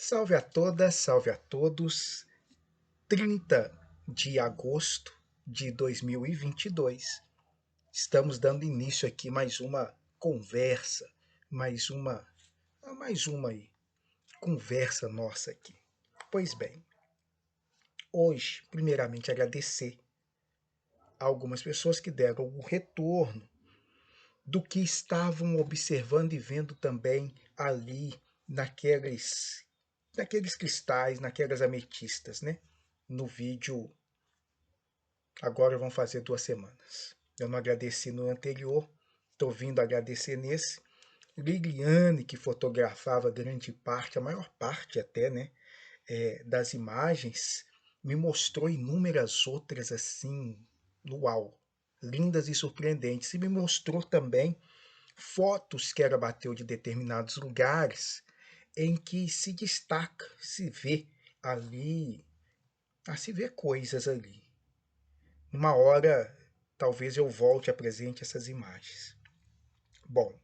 Salve a todas, salve a todos. 30 de agosto de 2022. Estamos dando início aqui mais uma conversa, mais uma aí, conversa nossa aqui. Pois bem, hoje, primeiramente agradecer a algumas pessoas que deram o retorno do que estavam observando e vendo também ali naqueles cristais, naquelas ametistas, né? No vídeo, agora vão fazer 2 semanas. Eu não agradeci no anterior, estou vindo agradecer nesse. Liliane, que fotografava grande parte, a maior parte até, né, das imagens, me mostrou inúmeras outras assim, uau, lindas e surpreendentes. E me mostrou também fotos que ela bateu de determinados lugares em que se destaca, se vê ali, se vê coisas ali. Uma hora, talvez eu volte e apresente essas imagens. Bom,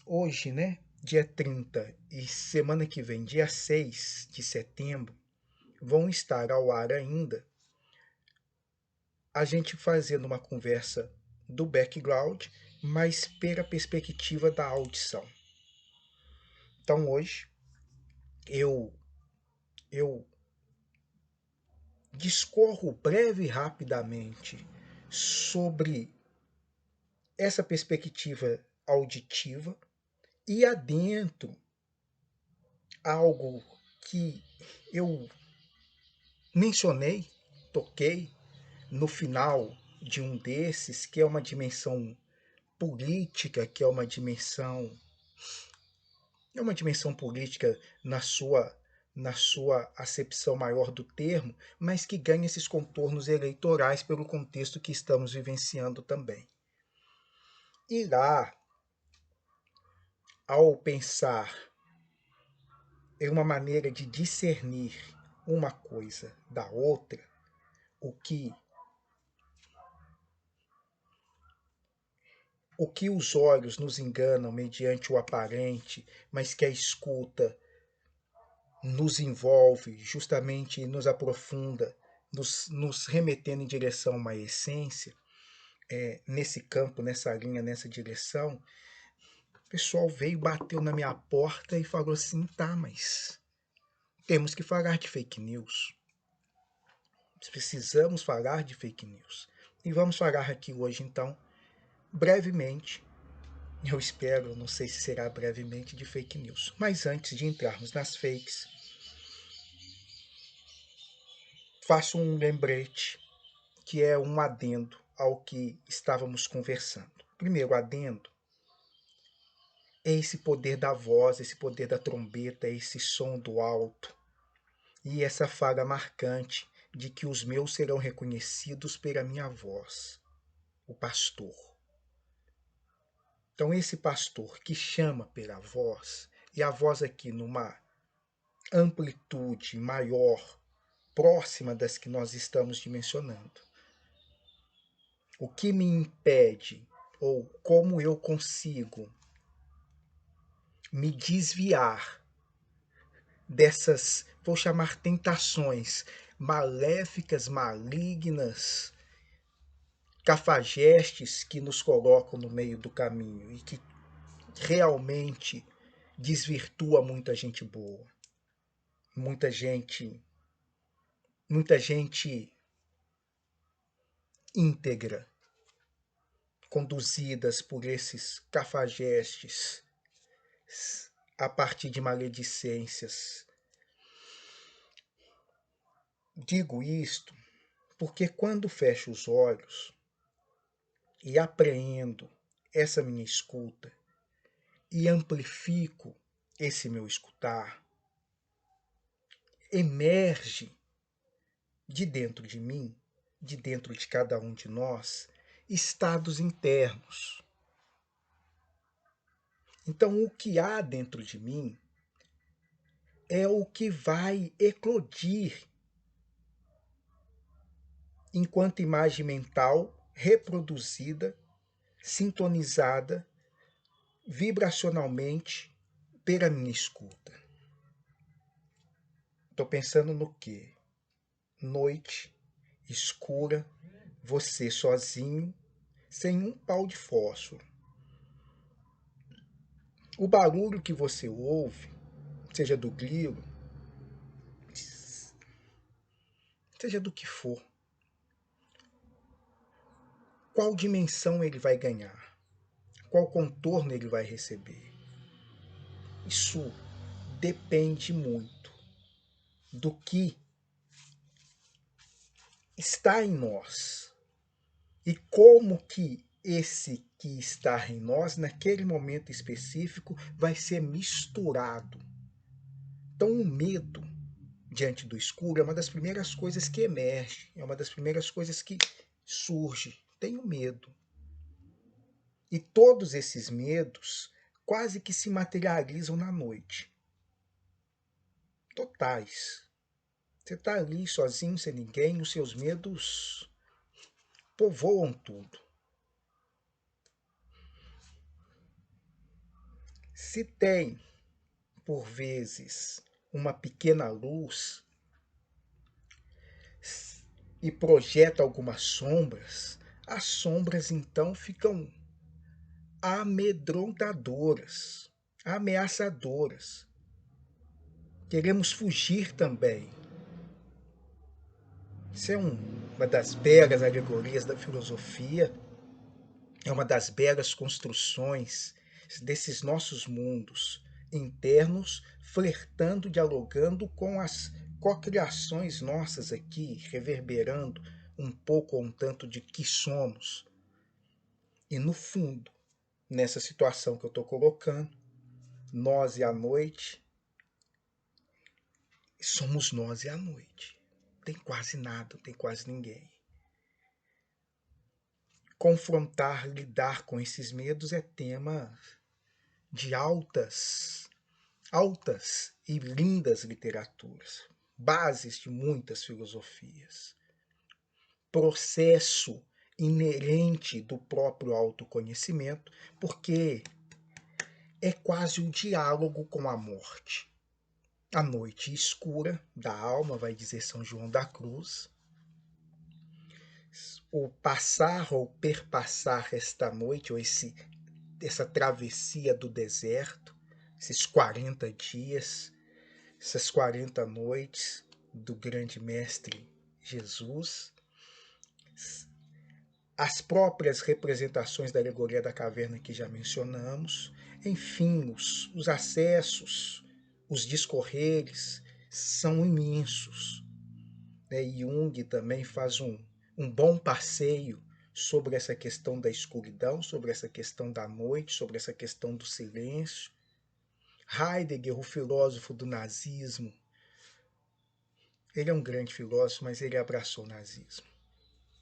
hoje, né, dia 30 e semana que vem, dia 6 de setembro, vão estar ao ar ainda a gente fazendo uma conversa do background, mas pela perspectiva da audição. Então hoje eu discorro breve e rapidamente sobre essa perspectiva auditiva e adentro algo que eu mencionei, toquei no final de um desses, que é uma dimensão política, que é uma dimensão política na sua acepção maior do termo, mas que ganha esses contornos eleitorais pelo contexto que estamos vivenciando também. E lá, ao pensar em uma maneira de discernir uma coisa da outra, o que os olhos nos enganam mediante o aparente, mas que a escuta nos envolve justamente e nos aprofunda, nos remetendo em direção a uma essência, nesse campo, nessa linha, nessa direção, o pessoal veio, bateu na minha porta e falou assim, tá, mas temos que falar de fake news. Precisamos falar de fake news. E vamos falar aqui hoje, então, brevemente, eu espero, não sei se será brevemente, de fake news. Mas antes de entrarmos nas fakes, faço um lembrete que é um adendo ao que estávamos conversando. Primeiro adendo é esse poder da voz, esse poder da trombeta, esse som do alto e essa fala marcante de que os meus serão reconhecidos pela minha voz, o pastor. Então esse pastor que chama pela voz, e a voz aqui numa amplitude maior, próxima das que nós estamos dimensionando. O que me impede, ou como eu consigo me desviar dessas, vou chamar tentações maléficas, malignas, cafajestes que nos colocam no meio do caminho e que realmente desvirtua muita gente boa. Muita gente íntegra, conduzidas por esses cafajestes a partir de maledicências. Digo isto porque quando fecho os olhos e apreendo essa minha escuta e amplifico esse meu escutar, emerge de dentro de mim, de dentro de cada um de nós, estados internos. Então, o que há dentro de mim é o que vai eclodir enquanto imagem mental reproduzida, sintonizada, vibracionalmente pela minha escuta. Estou pensando no quê? Noite, escura, você sozinho, sem um pau de fósforo. O barulho que você ouve, seja do grilo, seja do que for, qual dimensão ele vai ganhar? Qual contorno ele vai receber? Isso depende muito do que está em nós e como que esse que está em nós, naquele momento específico, vai ser misturado. Então, o medo diante do escuro é uma das primeiras coisas que emerge, é uma das primeiras coisas que surge. Tenho medo. E todos esses medos quase que se materializam na noite. Totais. Você está ali sozinho, sem ninguém, os seus medos povoam tudo. Se tem, por vezes, uma pequena luz e projeta algumas sombras, as sombras então ficam amedrontadoras, ameaçadoras. Queremos fugir também. Isso é uma das belas alegorias da filosofia, é uma das belas construções desses nossos mundos internos, flertando, dialogando com as cocriações nossas aqui, reverberando um pouco ou um tanto de que somos. E no fundo, nessa situação que eu estou colocando, nós e a noite, somos nós e a noite. Tem quase nada, não tem quase ninguém. Confrontar, lidar com esses medos é tema de altas e lindas literaturas, bases de muitas filosofias, processo inerente do próprio autoconhecimento, porque é quase um diálogo com a morte. A noite escura da alma, vai dizer São João da Cruz, o passar ou perpassar esta noite, ou essa travessia do deserto, esses 40 dias, essas 40 noites do grande mestre Jesus, as próprias representações da alegoria da caverna que já mencionamos, enfim, os acessos, os discorreres são imensos. Jung também faz um bom passeio sobre essa questão da escuridão, sobre essa questão da noite, sobre essa questão do silêncio. Heidegger, o filósofo do nazismo, ele é um grande filósofo, mas ele abraçou o nazismo.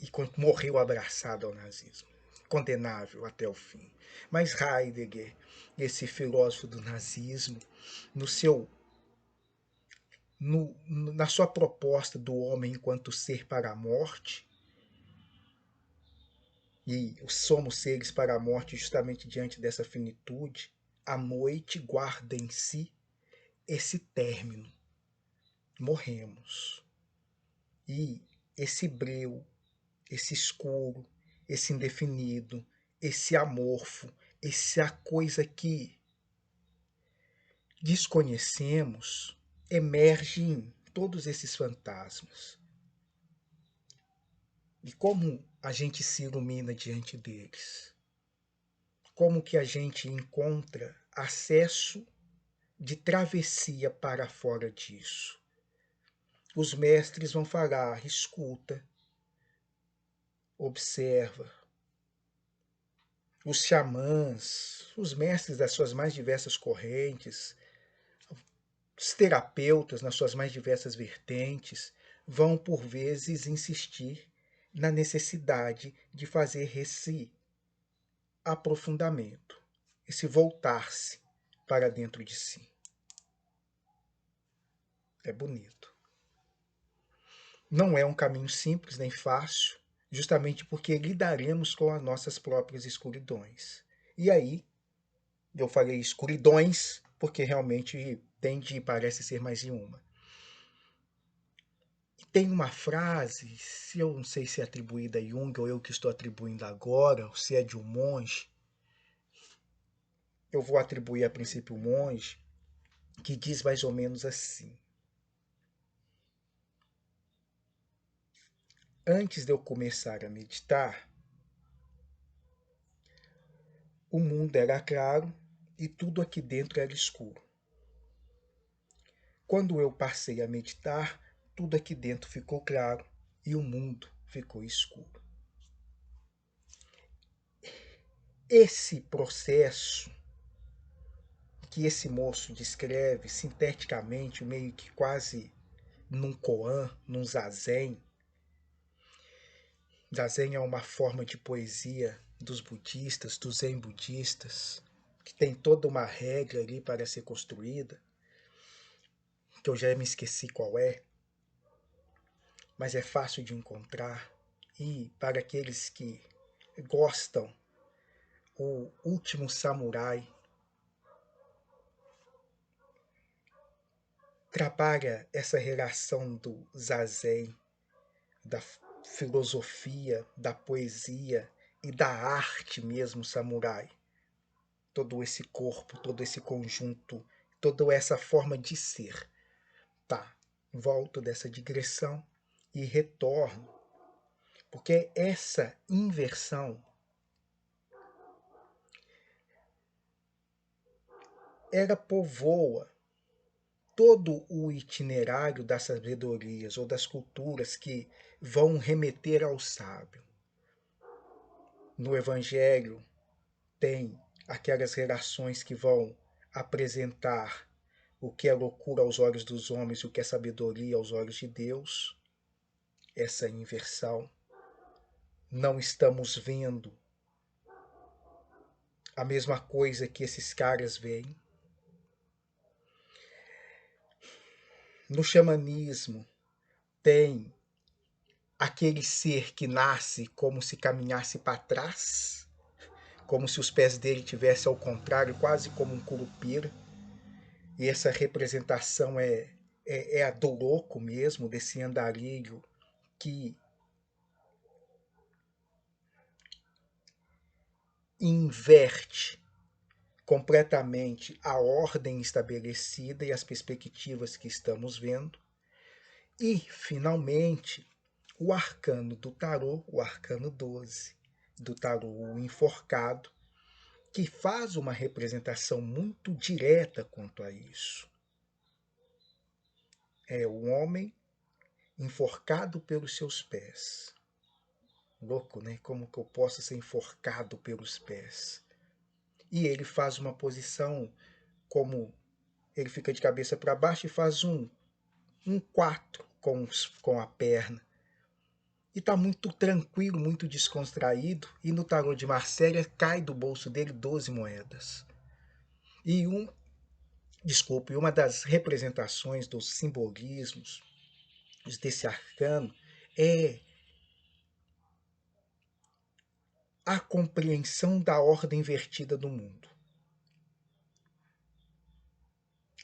E morreu abraçado ao nazismo. Condenável até o fim. Mas Heidegger, esse filósofo do nazismo, na sua proposta do homem enquanto ser para a morte, e somos seres para a morte justamente diante dessa finitude, a noite guarda em si esse término. Morremos. E esse breu, esse escuro, esse indefinido, esse amorfo, essa coisa que desconhecemos, emerge em todos esses fantasmas. E como a gente se ilumina diante deles? Como que a gente encontra acesso de travessia para fora disso? Os mestres vão falar, escuta, observa. Os xamãs, os mestres das suas mais diversas correntes, os terapeutas nas suas mais diversas vertentes, vão por vezes insistir na necessidade de fazer esse aprofundamento, esse voltar-se para dentro de si. É bonito. Não é um caminho simples nem fácil, justamente porque lidaremos com as nossas próprias escuridões. E aí, eu falei escuridões, porque realmente tende e parece ser mais de uma. E tem uma frase, se eu não sei se é atribuída a Jung ou eu que estou atribuindo agora, ou se é de um monge, eu vou atribuir a princípio um monge, que diz mais ou menos assim: antes de eu começar a meditar, o mundo era claro e tudo aqui dentro era escuro. Quando eu passei a meditar, tudo aqui dentro ficou claro e o mundo ficou escuro. Esse processo que esse moço descreve sinteticamente, meio que quase num koan, num zazen. Zazen é uma forma de poesia dos budistas, dos zen budistas, que tem toda uma regra ali para ser construída, que eu já me esqueci qual é, mas é fácil de encontrar. E para aqueles que gostam, o Último Samurai trabalha essa relação do zazen, da filosofia, da poesia e da arte mesmo samurai. Todo esse corpo, todo esse conjunto, toda essa forma de ser. Tá, volto dessa digressão e retorno, porque essa inversão ela povoa todo o itinerário das sabedorias ou das culturas que vão remeter ao sábio. No Evangelho tem aquelas relações que vão apresentar o que é loucura aos olhos dos homens e o que é sabedoria aos olhos de Deus. Essa inversão. Não estamos vendo a mesma coisa que esses caras veem. No xamanismo tem aquele ser que nasce como se caminhasse para trás, como se os pés dele tivessem ao contrário, quase como um curupira. E essa representação é a do louco mesmo, desse andarilho que inverte completamente a ordem estabelecida e as perspectivas que estamos vendo. E, finalmente, o arcano do tarô, o arcano 12, do tarô o enforcado, que faz uma representação muito direta quanto a isso. É o homem enforcado pelos seus pés. Louco, né? Como que eu posso ser enforcado pelos pés? E ele faz uma posição como ele fica de cabeça para baixo e faz um 4 com a perna. E está muito tranquilo, muito descontraído. E no tarô de Marcélia cai do bolso dele 12 moedas. E uma das representações dos simbolismos desse arcano é a compreensão da ordem invertida do mundo.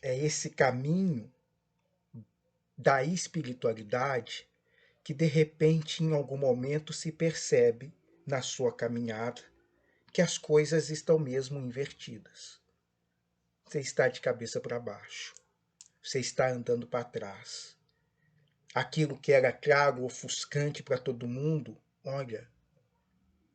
É esse caminho da espiritualidade que de repente em algum momento se percebe na sua caminhada que as coisas estão mesmo invertidas. Você está de cabeça para baixo. Você está andando para trás. Aquilo que era claro, ofuscante para todo mundo, olha,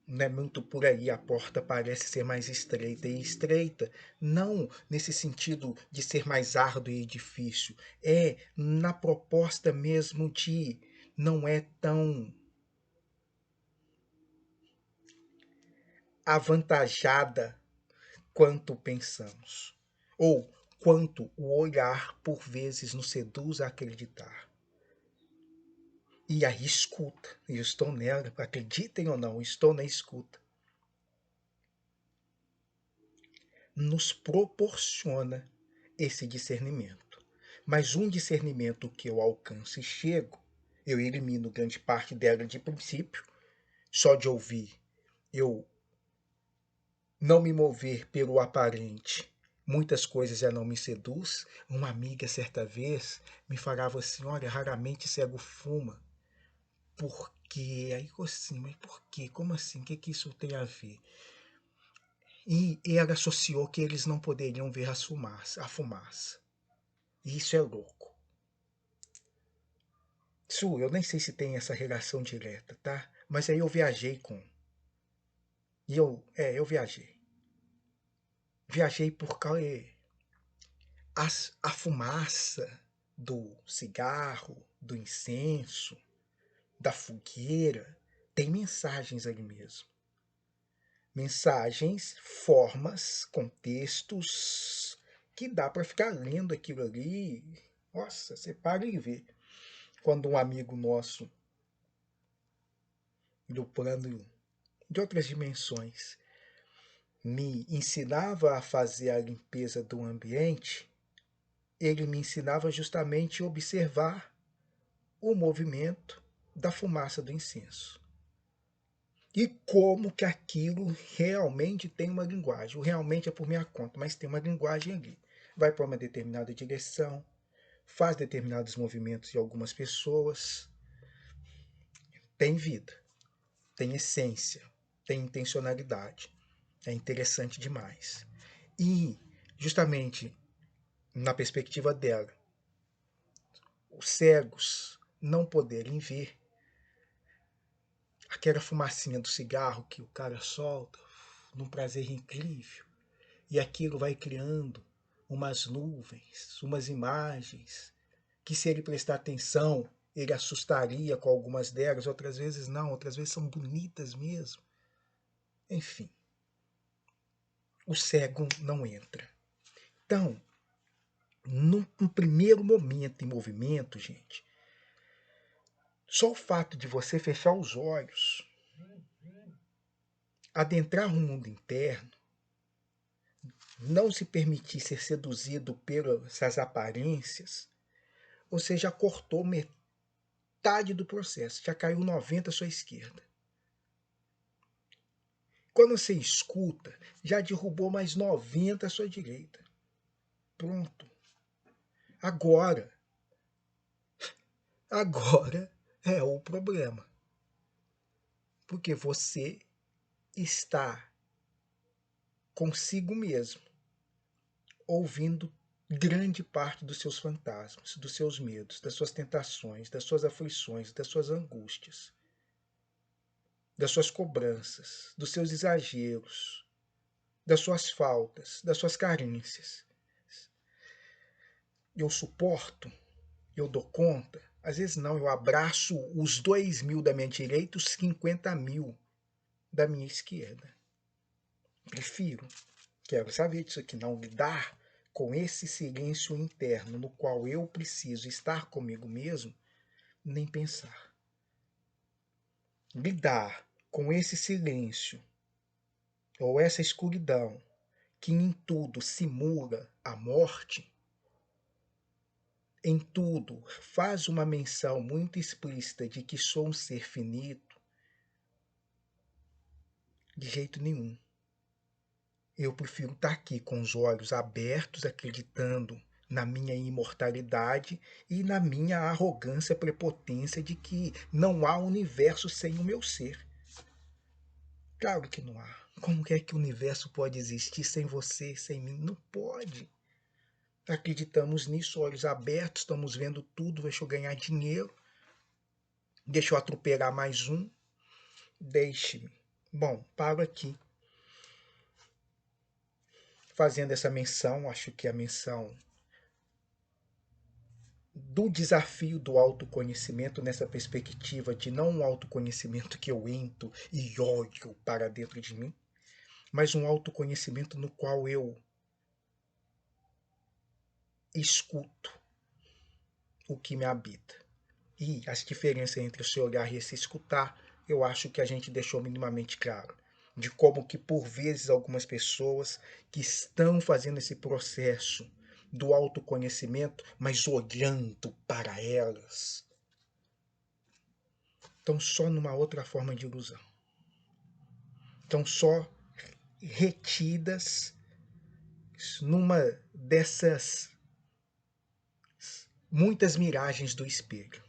não é muito por aí, a porta parece ser mais estreita. E estreita não nesse sentido de ser mais árduo e difícil, é na proposta mesmo de não é tão avantajada quanto pensamos, ou quanto o olhar por vezes nos seduz a acreditar. E aí escuta, e eu estou nela, acreditem ou não, estou na escuta. Nos proporciona esse discernimento. Mas um discernimento que eu alcanço e chego, eu elimino grande parte dela de princípio, só de ouvir, eu não me mover pelo aparente Muitas coisas já não me seduz. Uma amiga certa vez me falava assim, olha, raramente cego fuma. Por quê? Aí eu assim, mas por quê? Como assim? O que que isso tem a ver? E ela associou que eles não poderiam ver a fumaça. E isso é louco. Su, eu nem sei se tem essa relação direta, tá? Mas aí eu viajei com. Eu viajei. Viajei por causa. A fumaça do cigarro, do incenso, da fogueira, tem mensagens ali mesmo. Mensagens, formas, contextos que dá para ficar lendo aquilo ali. Nossa, você para e vê. Quando um amigo nosso do plano de outras dimensões me ensinava a fazer a limpeza do ambiente, ele me ensinava justamente a observar o movimento da fumaça do incenso. E como que aquilo realmente tem uma linguagem. O realmente é por minha conta, mas tem uma linguagem ali. Vai para uma determinada direção, faz determinados movimentos em algumas pessoas. Tem vida, tem essência, tem intencionalidade. É interessante demais. E, justamente, na perspectiva dela, os cegos não poderem ver aquela fumacinha do cigarro que o cara solta, num prazer incrível, e aquilo vai criando umas nuvens, umas imagens, que se ele prestar atenção, ele assustaria com algumas delas, outras vezes não, outras vezes são bonitas mesmo. Enfim, o cego não entra. Então, num primeiro momento em movimento, gente, só o fato de você fechar os olhos, adentrar um mundo interno, não se permitir ser seduzido pelas aparências, você já cortou metade do processo, já caiu 90 à sua esquerda. Quando você escuta, já derrubou mais 90 à sua direita. Pronto. Agora é o problema. Porque você está consigo mesmo, ouvindo grande parte dos seus fantasmas, dos seus medos, das suas tentações, das suas aflições, das suas angústias, das suas cobranças, dos seus exageros, das suas faltas, das suas carências. Eu suporto, eu dou conta. Às vezes não, eu abraço os 2.000 da minha direita, os 50.000 da minha esquerda. Prefiro. Quero saber disso aqui, não lidar com esse silêncio interno no qual eu preciso estar comigo mesmo, nem pensar. Lidar com esse silêncio ou essa escuridão que em tudo simula a morte, em tudo faz uma menção muito explícita de que sou um ser finito, de jeito nenhum. Eu prefiro estar aqui com os olhos abertos, acreditando na minha imortalidade e na minha arrogância, prepotência de que não há universo sem o meu ser. Claro que não há. Como é que o universo pode existir sem você, sem mim? Não pode. Acreditamos nisso, olhos abertos, estamos vendo tudo, deixa eu ganhar dinheiro, deixa eu atropelar mais um, deixe-me. Bom, paro aqui. Fazendo essa menção, acho que a menção do desafio do autoconhecimento nessa perspectiva de não um autoconhecimento que eu entro e olho para dentro de mim, mas um autoconhecimento no qual eu escuto o que me habita. E as diferenças entre esse olhar e esse escutar, eu acho que a gente deixou minimamente claro. De como que, por vezes, algumas pessoas que estão fazendo esse processo do autoconhecimento, mas olhando para elas, estão só numa outra forma de ilusão. Estão só retidas estamos numa dessas muitas miragens do espelho.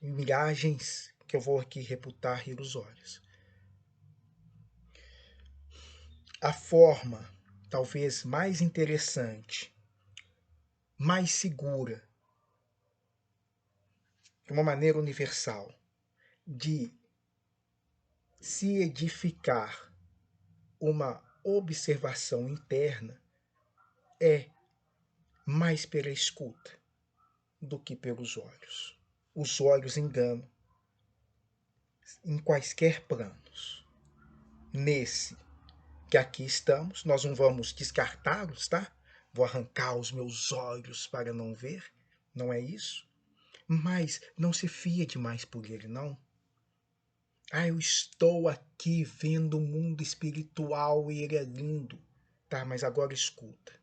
Miragens que eu vou aqui reputar ilusórias. A forma talvez mais interessante, mais segura, de uma maneira universal, de se edificar uma observação interna é mais pela escuta do que pelos olhos. Os olhos enganam em quaisquer planos. Nesse que aqui estamos, nós não vamos descartá-los, tá? Vou arrancar os meus olhos para não ver, não é isso? Mas não se fia demais por ele, não. Ah, eu estou aqui vendo o mundo espiritual e ele é lindo. Tá, mas agora escuta.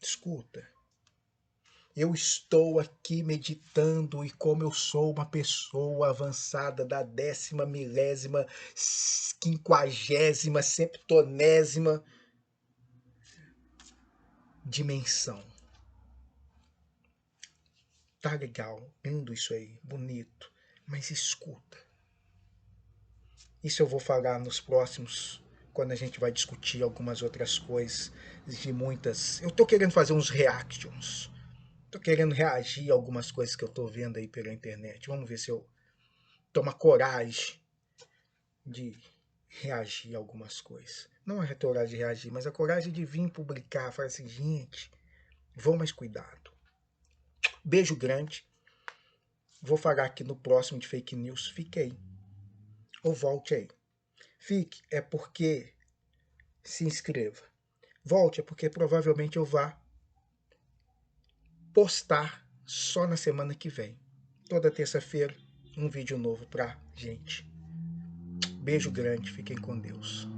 Escuta. Eu estou aqui meditando e como eu sou uma pessoa avançada da 10ª, milésima, 50ª, septonésima dimensão. Tá legal, lindo isso aí, bonito, mas escuta. Isso eu vou falar nos próximos, quando a gente vai discutir algumas outras coisas, de muitas... Eu tô querendo fazer uns reactions. Tô querendo reagir a algumas coisas que eu tô vendo aí pela internet. Vamos ver se eu tomo a coragem de reagir a algumas coisas. Não a coragem de reagir, mas a coragem de vir publicar. Falar assim, gente, vão mais cuidado. Beijo grande. Vou falar aqui no próximo de fake news. Fique aí. Ou volte aí. Fique é porque se inscreva. Volte é porque provavelmente eu vá postar só na semana que vem. Toda terça-feira, um vídeo novo pra gente. Beijo grande, fiquem com Deus.